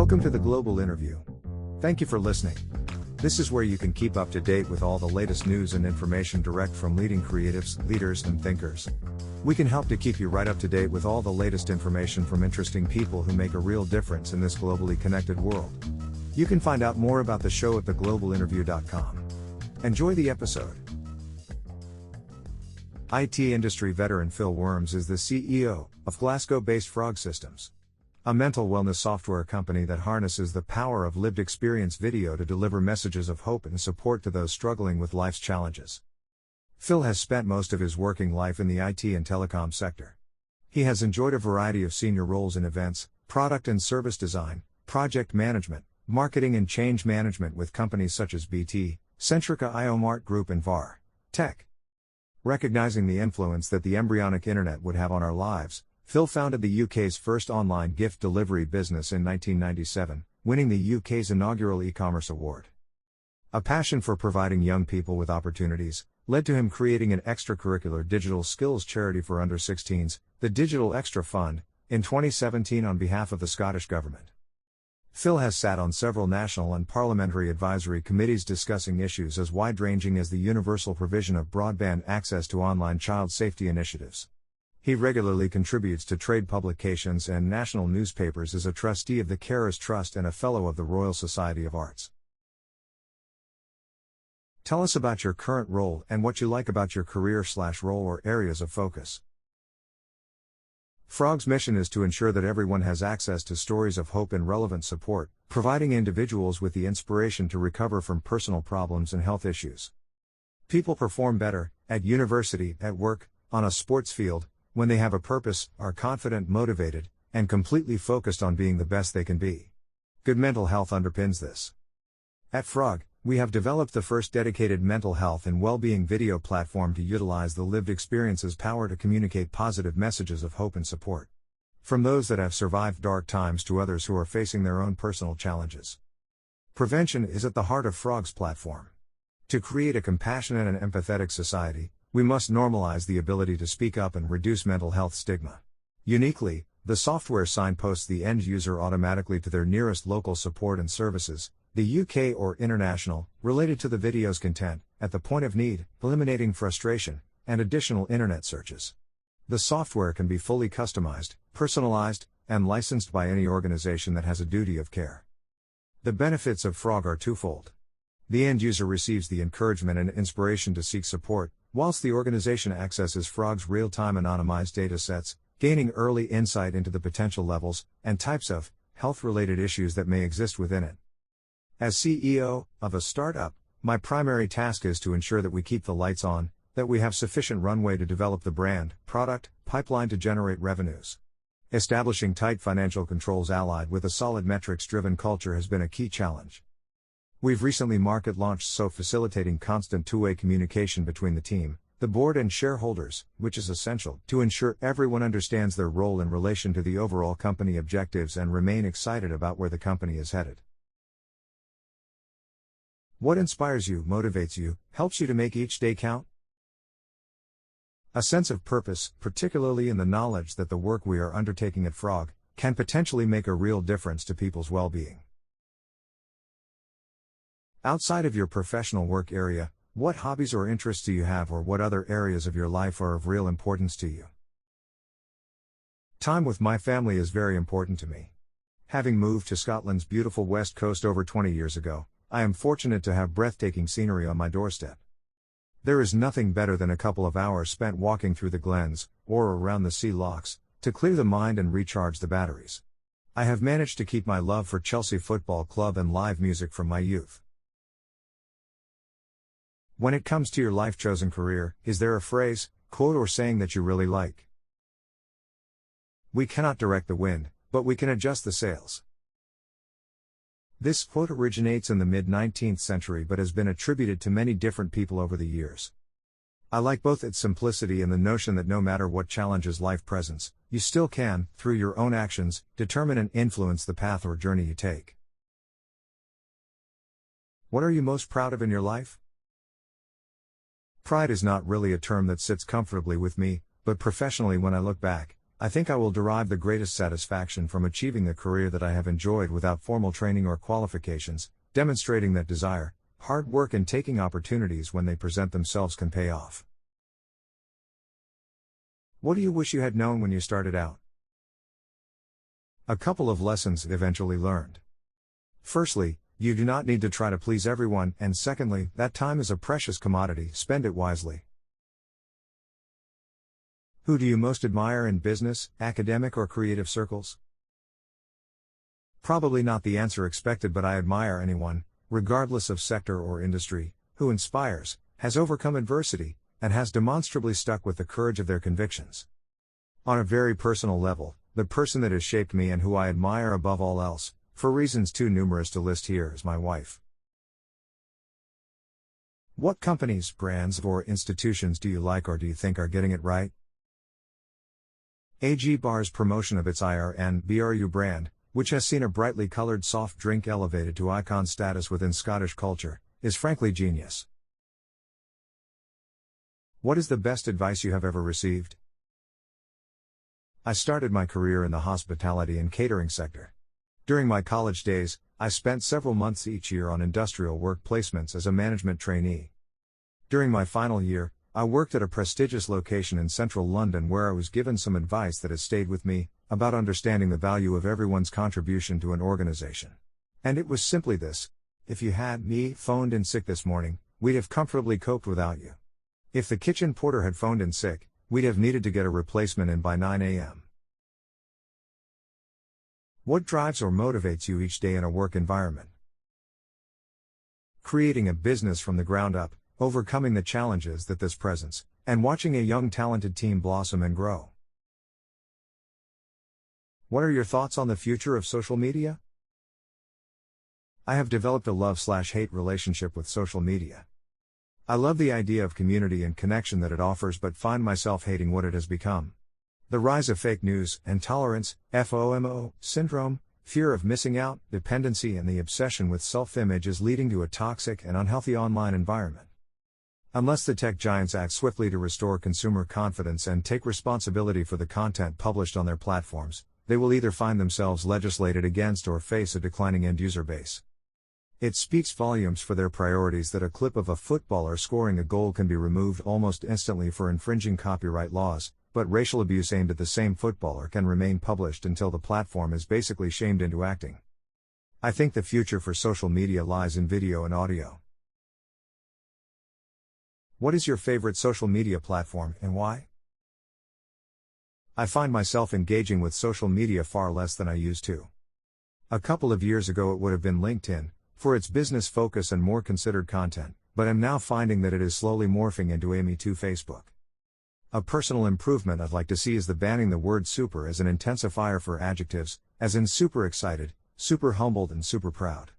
Welcome to the Global Interview. Thank you for listening. This is where you can keep up to date with all the latest news and information direct from leading creatives, leaders, and thinkers. We can help to keep you right up to date with all the latest information from interesting people who make a real difference in this globally connected world. You can find out more about the show at theglobalinterview.com. Enjoy the episode. IT industry veteran Phil Worms is the CEO of Glasgow-based Frog Systems, a mental wellness software company that harnesses the power of lived experience video to deliver messages of hope and support to those struggling with life's challenges. Phil has spent most of his working life in the IT and telecom sector. He has enjoyed a variety of senior roles in events, product and service design, project management, marketing and change management with companies such as BT, Centrica IOMart Group and VAR Tech. Recognizing the influence that the embryonic internet would have on our lives, Phil founded the UK's first online gift delivery business in 1997, winning the UK's inaugural e-commerce award. A passion for providing young people with opportunities led to him creating an extracurricular digital skills charity for under-16s, the Digital Extra Fund, in 2017 on behalf of the Scottish Government. Phil has sat on several national and parliamentary advisory committees discussing issues as wide-ranging as the universal provision of broadband access to online child safety initiatives. He regularly contributes to trade publications and national newspapers as a trustee of the Carers Trust and a Fellow of the Royal Society of Arts. Tell us about your current role and what you like about your career/role or areas of focus. Frog's mission is to ensure that everyone has access to stories of hope and relevant support, providing individuals with the inspiration to recover from personal problems and health issues. People perform better, at university, at work, on a sports field, when they have a purpose, are confident, motivated, and completely focused on being the best they can be. Good mental health underpins this. At Frog, we have developed the first dedicated mental health and well-being video platform to utilize the lived experience's power to communicate positive messages of hope and support. From those that have survived dark times to others who are facing their own personal challenges. Prevention is at the heart of Frog's platform. To create a compassionate and empathetic society, we must normalize the ability to speak up and reduce mental health stigma. Uniquely, the software signposts the end user automatically to their nearest local support and services, the UK or international, related to the video's content, at the point of need, eliminating frustration, and additional internet searches. The software can be fully customized, personalized, and licensed by any organization that has a duty of care. The benefits of Frog are twofold. The end user receives the encouragement and inspiration to seek support, whilst the organization accesses Frog's real-time anonymized datasets, gaining early insight into the potential levels and types of health-related issues that may exist within it. As CEO of a startup, my primary task is to ensure that we keep the lights on, that we have sufficient runway to develop the brand, product, pipeline to generate revenues. Establishing tight financial controls allied with a solid metrics-driven culture has been a key challenge. We've recently market launched, so facilitating constant two-way communication between the team, the board and shareholders, which is essential to ensure everyone understands their role in relation to the overall company objectives and remain excited about where the company is headed. What inspires you, motivates you, helps you to make each day count? A sense of purpose, particularly in the knowledge that the work we are undertaking at Frog can potentially make a real difference to people's well-being. Outside of your professional work area, what hobbies or interests do you have, or what other areas of your life are of real importance to you? Time with my family is very important to me. Having moved to Scotland's beautiful west coast over 20 years ago, I am fortunate to have breathtaking scenery on my doorstep. There is nothing better than a couple of hours spent walking through the glens, or around the sea lochs, to clear the mind and recharge the batteries. I have managed to keep my love for Chelsea Football Club and live music from my youth. When it comes to your life-chosen career, is there a phrase, quote, or saying that you really like? We cannot direct the wind, but we can adjust the sails. This quote originates in the mid-19th century but has been attributed to many different people over the years. I like both its simplicity and the notion that no matter what challenges life presents, you still can, through your own actions, determine and influence the path or journey you take. What are you most proud of in your life? Pride is not really a term that sits comfortably with me, but professionally when I look back, I think I will derive the greatest satisfaction from achieving the career that I have enjoyed without formal training or qualifications, demonstrating that desire, hard work, and taking opportunities when they present themselves can pay off. What do you wish you had known when you started out? A couple of lessons eventually learned. Firstly, you do not need to try to please everyone, and secondly, that time is a precious commodity, spend it wisely. Who do you most admire in business, academic, or creative circles? Probably not the answer expected, but I admire anyone, regardless of sector or industry, who inspires, has overcome adversity, and has demonstrably stuck with the courage of their convictions. On a very personal level, the person that has shaped me and who I admire above all else, for reasons too numerous to list here, is my wife. What companies, brands, or institutions do you like or do you think are getting it right? AG Barr's promotion of its IRN/BRU brand, which has seen a brightly colored soft drink elevated to icon status within Scottish culture, is frankly genius. What is the best advice you have ever received? I started my career in the hospitality and catering sector. During my college days, I spent several months each year on industrial work placements as a management trainee. During my final year, I worked at a prestigious location in central London where I was given some advice that has stayed with me, about understanding the value of everyone's contribution to an organization. And it was simply this: if you had me phoned in sick this morning, we'd have comfortably coped without you. If the kitchen porter had phoned in sick, we'd have needed to get a replacement in by 9 a.m. What drives or motivates you each day in a work environment? Creating a business from the ground up, overcoming the challenges that this presents, and watching a young talented team blossom and grow. What are your thoughts on the future of social media? I have developed a love/hate relationship with social media. I love the idea of community and connection that it offers, but find myself hating what it has become. The rise of fake news, intolerance, FOMO syndrome, fear of missing out, dependency, and the obsession with self-image is leading to a toxic and unhealthy online environment. Unless the tech giants act swiftly to restore consumer confidence and take responsibility for the content published on their platforms, they will either find themselves legislated against or face a declining end-user base. It speaks volumes for their priorities that a clip of a footballer scoring a goal can be removed almost instantly for infringing copyright laws, but racial abuse aimed at the same footballer can remain published until the platform is basically shamed into acting. I think the future for social media lies in video and audio. What is your favorite social media platform, and why? I find myself engaging with social media far less than I used to. A couple of years ago it would have been LinkedIn, for its business focus and more considered content, but I'm now finding that it is slowly morphing into a Me Too Facebook. A personal improvement I'd like to see is the banning the word super as an intensifier for adjectives, as in super excited, super humbled, and super proud.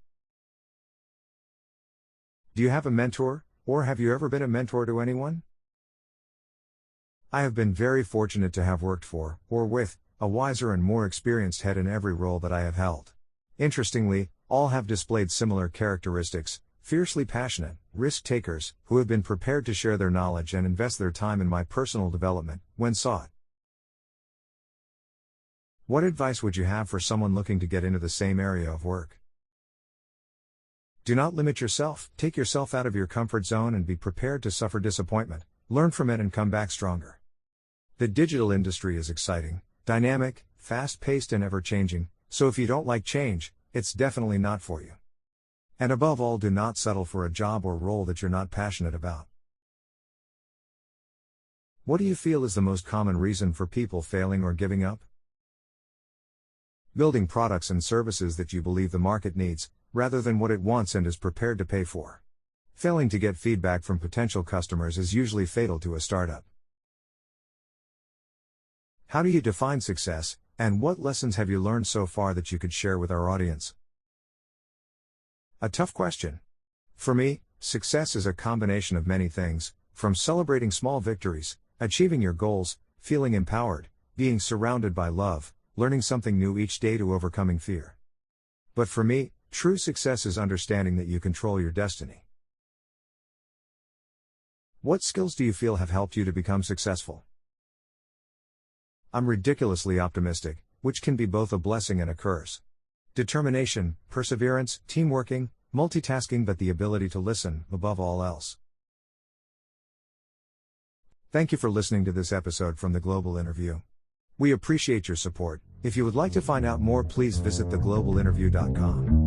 Do you have a mentor, or have you ever been a mentor to anyone? I have been very fortunate to have worked for, or with, a wiser and more experienced head in every role that I have held. Interestingly, all have displayed similar characteristics: fiercely passionate, risk-takers, who have been prepared to share their knowledge and invest their time in my personal development, when sought. What advice would you have for someone looking to get into the same area of work? Do not limit yourself, take yourself out of your comfort zone and be prepared to suffer disappointment, learn from it and come back stronger. The digital industry is exciting, dynamic, fast-paced and ever-changing, so if you don't like change, it's definitely not for you. And above all, do not settle for a job or role that you're not passionate about. What do you feel is the most common reason for people failing or giving up? Building products and services that you believe the market needs, rather than what it wants and is prepared to pay for. Failing to get feedback from potential customers is usually fatal to a startup. How do you define success, and what lessons have you learned so far that you could share with our audience? A tough question. For me, success is a combination of many things, from celebrating small victories, achieving your goals, feeling empowered, being surrounded by love, learning something new each day, to overcoming fear. But for me, true success is understanding that you control your destiny. What skills do you feel have helped you to become successful? I'm ridiculously optimistic, which can be both a blessing and a curse. Determination, perseverance, teamworking, multitasking, but the ability to listen, above all else. Thank you for listening to this episode from The Global Interview. We appreciate your support. If you would like to find out more, please visit theglobalinterview.com.